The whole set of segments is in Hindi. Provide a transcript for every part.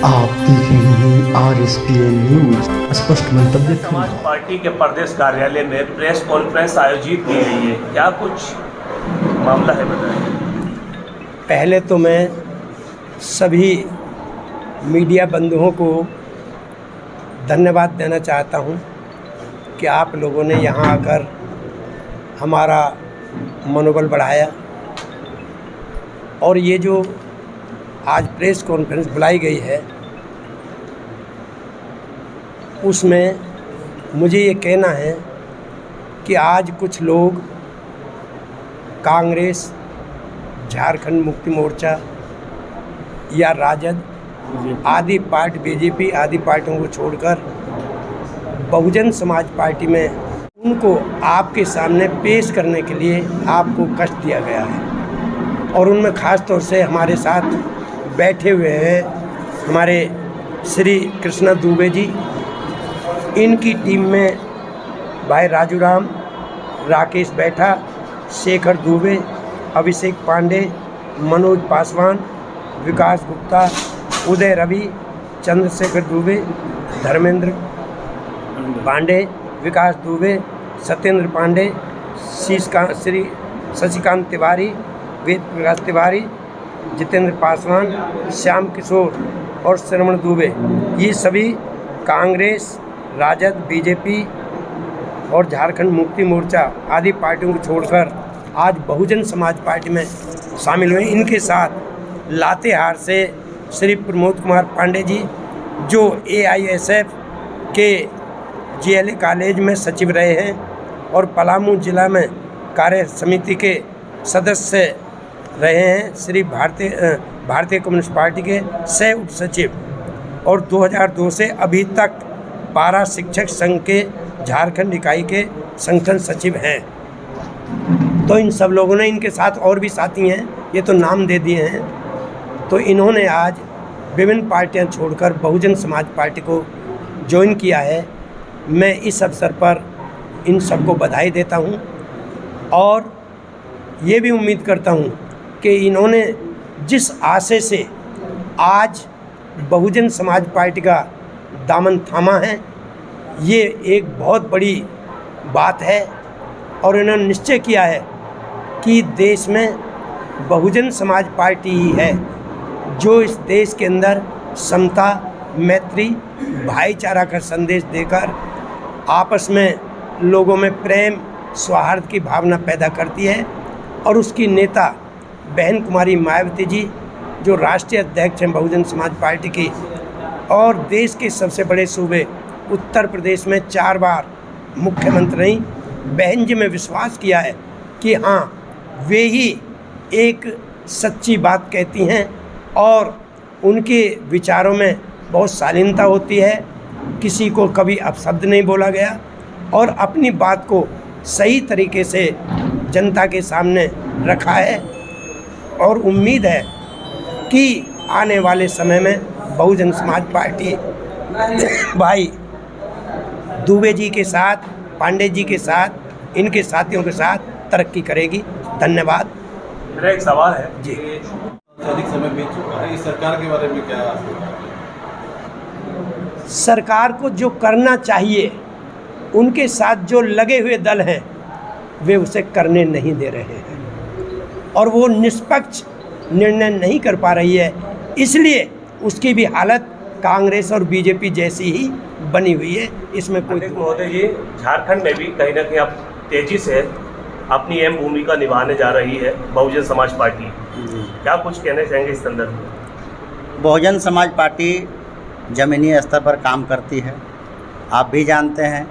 आप देख रहे हैं RSPN न्यूज। स्पष्ट मंतव्य। समाज पार्टी के प्रदेश कार्यालय में प्रेस कॉन्फ्रेंस आयोजित की गई है, क्या कुछ मामला है बताएं। पहले तो मैं सभी मीडिया बंधुओं को धन्यवाद देना चाहता हूं कि आप लोगों ने यहां आकर हमारा मनोबल बढ़ाया और ये जो आज प्रेस कॉन्फ्रेंस बुलाई गई है उसमें मुझे ये कहना है कि आज कुछ लोग कांग्रेस, झारखंड मुक्ति मोर्चा या राजद आदि पार्टी, बीजेपी आदि पार्टियों को छोड़कर बहुजन समाज पार्टी में उनको आपके सामने पेश करने के लिए आपको कष्ट दिया गया है। और उनमें ख़ास तौर से हमारे साथ बैठे हुए हैं हमारे श्री कृष्णा दुबे जी। इनकी टीम में भाई राजू राम, राकेश बैठा, शेखर दुबे, अभिषेक पांडे, मनोज पासवान, विकास गुप्ता, उदय रवि, चंद्रशेखर दुबे, धर्मेंद्र पांडे, विकास दुबे, सत्येंद्र पांडे, श्री शशिकांत तिवारी, वेद प्रकाश तिवारी, जितेंद्र पासवान, श्याम किशोर और श्रवण दुबे, ये सभी कांग्रेस, राजद, बीजेपी और झारखंड मुक्ति मोर्चा आदि पार्टियों को छोड़कर आज बहुजन समाज पार्टी में शामिल हुए। इनके साथ लातेहार से श्री प्रमोद कुमार पांडे जी, जो AISF के GLA कॉलेज में सचिव रहे हैं और पलामू जिला में कार्य समिति के सदस्य रहे हैं, श्री भारतीय कम्युनिस्ट पार्टी के सह उप सचिव और 2002 से अभी तक पारा शिक्षक संघ के झारखंड इकाई के संगठन सचिव हैं। तो इन सब लोगों ने, इनके साथ और भी साथी हैं, ये तो नाम दे दिए हैं, तो इन्होंने आज विभिन्न पार्टियां छोड़कर बहुजन समाज पार्टी को ज्वाइन किया है। मैं इस अवसर पर इन सबको बधाई देता हूं और ये भी उम्मीद करता हूं कि इन्होंने जिस आशय से आज बहुजन समाज पार्टी का दामन थामा है, ये एक बहुत बड़ी बात है और इन्होंने निश्चय किया है कि देश में बहुजन समाज पार्टी ही है जो इस देश के अंदर समता, मैत्री, भाईचारा का संदेश देकर आपस में लोगों में प्रेम, सौहार्द की भावना पैदा करती है। और उसकी नेता बहन कुमारी मायावती जी, जो राष्ट्रीय अध्यक्ष हैं बहुजन समाज पार्टी की और देश के सबसे बड़े सूबे उत्तर प्रदेश में 4 बार मुख्यमंत्री रहीं, बहन जी में विश्वास किया है कि हाँ, वे ही एक सच्ची बात कहती हैं और उनके विचारों में बहुत शालीनता होती है, किसी को कभी अपशब्द नहीं बोला गया और अपनी बात को सही तरीके से जनता के सामने रखा है। और उम्मीद है कि आने वाले समय में बहुजन समाज पार्टी भाई दुबे जी के साथ, पांडे जी के साथ, इनके साथियों के साथ तरक्की करेगी। धन्यवाद। मेरा एक सवाल है जी। अधिक समय बीत चुका है, इस सरकार के बारे में क्या? सरकार को जो करना चाहिए, उनके साथ जो लगे हुए दल हैं वे उसे करने नहीं दे रहे हैं और वो निष्पक्ष निर्णय नहीं कर पा रही है, इसलिए उसकी भी हालत कांग्रेस और बीजेपी जैसी ही बनी हुई है। इसमें कोई महोदय जी, झारखंड में भी कहीं ना कहीं अब तेजी से अपनी अहम भूमिका निभाने जा रही है बहुजन समाज पार्टी, क्या कुछ कहना चाहेंगे इस संदर्भ में? बहुजन समाज पार्टी ज़मीनी स्तर पर काम करती है। आप भी जानते हैं,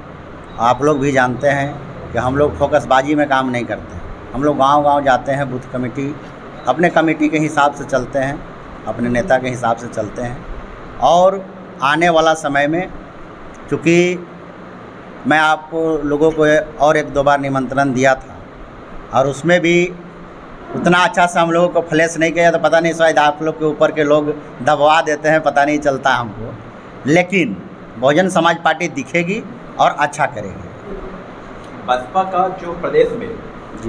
आप लोग भी जानते हैं कि हम लोग फोकसबाजी में काम नहीं करते। हम लोग गांव-गांव जाते हैं, बूथ कमेटी, अपने कमेटी के हिसाब से चलते हैं, अपने नेता के हिसाब से चलते हैं। और आने वाला समय में, चूँकि मैं आपको लोगों को और 1-2 बार निमंत्रण दिया था और उसमें भी उतना अच्छा से हम लोगों को फ्लैश नहीं किया, तो पता नहीं शायद आप लोग के ऊपर के लोग दबवा देते हैं, पता नहीं चलता हमको। लेकिन बहुजन समाज पार्टी दिखेगी और अच्छा करेगी। बसपा का जो प्रदेश में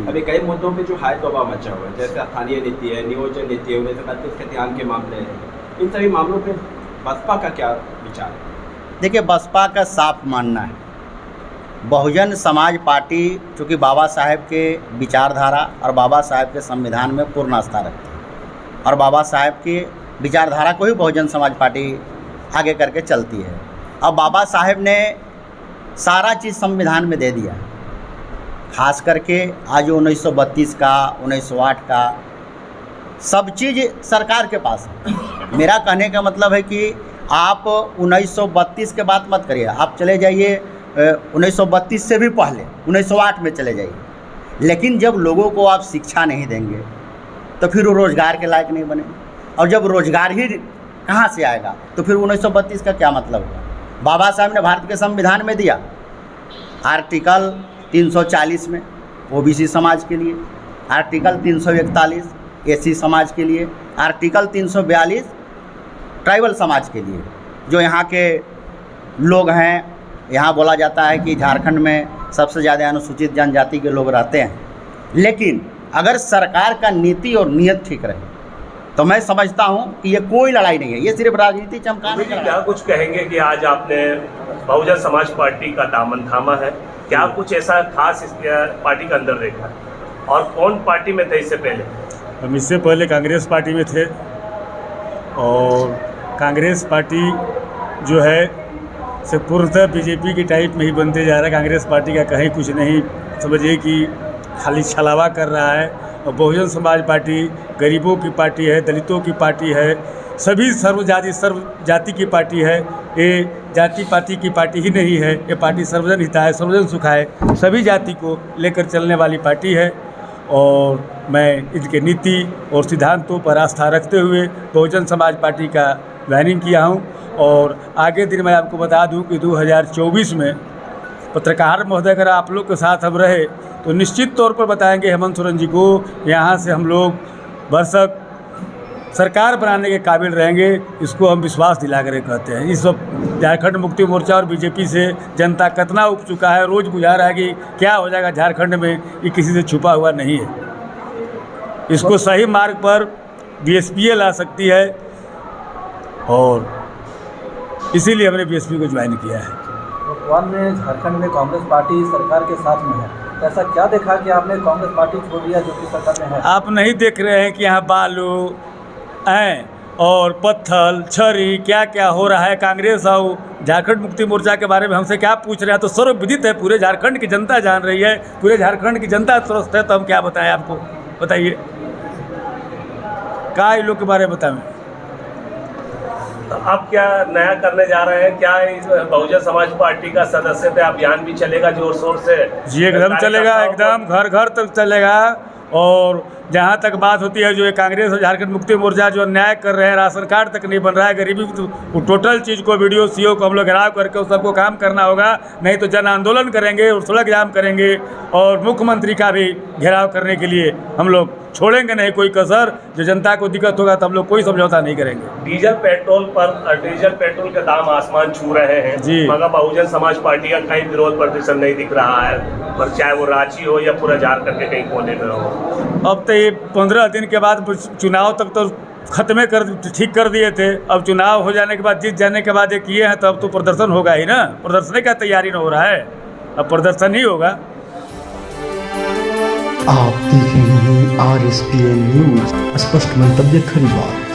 अभी कई मुद्दों पे जो हाई दबाव मचा हुआ है, जैसे स्थानीय नीति है, नियोजन नीति है, 1931 के ध्यान के मामले हैं, इन सभी मामलों पे बसपा का क्या विचार है? देखिए, बसपा का साफ मानना है, बहुजन समाज पार्टी चूँकि बाबा साहेब के विचारधारा और बाबा साहेब के संविधान में पूर्ण आस्था रखती है और बाबा साहेब की विचारधारा को ही बहुजन समाज पार्टी आगे करके चलती है। अब बाबा साहेब ने सारा चीज़ संविधान में दे दिया, खास करके आज 1932 का 1908 का सब चीज़ सरकार के पास है। मेरा कहने का मतलब है कि आप 1932 के बात मत करिए, आप चले जाइए 1932 से भी पहले 1908 में चले जाइए, लेकिन जब लोगों को आप शिक्षा नहीं देंगे तो फिर वो रोज़गार के लायक नहीं बनेंगे, और जब रोज़गार ही कहाँ से आएगा तो फिर 1932 का क्या मतलब हुआ। बाबा साहब ने भारत के संविधान में दिया, आर्टिकल 340 में ओबीसी समाज के लिए, आर्टिकल 341 एससी समाज के लिए, आर्टिकल 342 ट्राइबल समाज के लिए। जो यहाँ के लोग हैं, यहाँ बोला जाता है कि झारखंड में सबसे ज़्यादा अनुसूचित जनजाति के लोग रहते हैं, लेकिन अगर सरकार का नीति और नियत ठीक रहे तो मैं समझता हूँ कि ये कोई लड़ाई नहीं है, ये सिर्फ राजनीति चमकाने की। क्या कुछ कहेंगे कि आज आपने बहुजन समाज पार्टी का दामन थामा है, क्या कुछ ऐसा खास इस पार्टी के अंदर देखा है, और कौन पार्टी में थे इससे पहले? हम इससे पहले कांग्रेस पार्टी में थे, और कांग्रेस पार्टी जो है से पूर्णतः बीजेपी की टाइप में ही बनते जा रहा है। कांग्रेस पार्टी का कहीं कुछ नहीं, समझिए कि खाली छलावा कर रहा है। और बहुजन समाज पार्टी गरीबों की पार्टी है, दलितों की पार्टी है, सभी सर्व जाति की पार्टी है। ये जाति पाति की पार्टी ही नहीं है, ये पार्टी सर्वजन हिताय सर्वजन सुखाय सभी जाति को लेकर चलने वाली पार्टी है। और मैं इनके नीति और सिद्धांतों पर आस्था रखते हुए बहुजन समाज पार्टी का ज्वाइनिंग किया हूँ। और आगे दिन मैं आपको बता दूं कि 2024 में पत्रकार महोदय अगर आप लोग के साथ हम रहे तो निश्चित तौर पर बताएंगे हेमंत सोरेन जी को, यहाँ से हम लोग भरसक सरकार बनाने के काबिल रहेंगे, इसको हम विश्वास दिला कर कहते हैं। इस वक्त झारखंड मुक्ति मोर्चा और बीजेपी से जनता कतना उब चुका है, रोज़ बुझा रहा है कि क्या हो जाएगा झारखंड में, ये किसी से छुपा हुआ नहीं है। इसको सही मार्ग पर बीएसपी ला सकती है, और इसीलिए हमने बीएसपी को ज्वाइन किया है। वर्तमान में झारखंड में कांग्रेस पार्टी सरकार के साथ में है, तो ऐसा क्या देखा कि आपने कांग्रेस पार्टी छोड़ दिया जो कि सरकार में है? आप नहीं देख रहे हैं कि यहाँ बालू हैं और पत्थर छरी क्या क्या हो रहा है? कांग्रेस और झारखंड मुक्ति मोर्चा के बारे में हमसे क्या पूछ रहे हैं? तो सर्वविदित है, पूरे झारखंड की जनता जान रही है, पूरे झारखंड की जनता त्रस्त है, तो हम क्या बताएं आपको? बताइए क्या इन लोग के बारे में बताएं? आप क्या नया करने जा रहे हैं? क्या इस बहुजन समाज पार्टी का सदस्यता अभियान भी चलेगा जोर शोर से? जी एकदम चलेगा, एकदम घर घर तक चलेगा। और जहाँ तक बात होती है जो ये कांग्रेस और झारखंड मुक्ति मोर्चा जो अन्याय कर रहे हैं, राशन कार्ड तक नहीं बन रहा है, गरीबी वो टोटल चीज़ को वीडियो सीओ को हम लोग घेराव करके उस सबको काम करना होगा, नहीं तो जन आंदोलन करेंगे और सड़क जाम करेंगे, और मुख्यमंत्री का भी घेराव करने के लिए हम लोग छोड़ेंगे नहीं कोई कसर। जो जनता को दिक्कत होगा तो हम लोग कोई समझौता नहीं करेंगे। डीजल पेट्रोल के दाम आसमान छू रहे हैं जी, मगर बहुजन समाज पार्टी का कहीं विरोध प्रदर्शन नहीं दिख रहा है, पर चाहे वो रांची हो या पूरा झारखंड के कहीं कोने में हो। अब तो ये 15 दिन के बाद चुनाव तक तो खत्म ठीक कर दिए थे, अब चुनाव हो जाने के बाद, जीत जाने के बाद ये किए हैं, तो अब तो प्रदर्शन होगा ही ना। प्रदर्शन का तैयारी न हो रहा है, अब प्रदर्शन ही होगा। आप देख रहे हैं RSPN न्यूज, स्पष्ट मंतव्य खरी बात।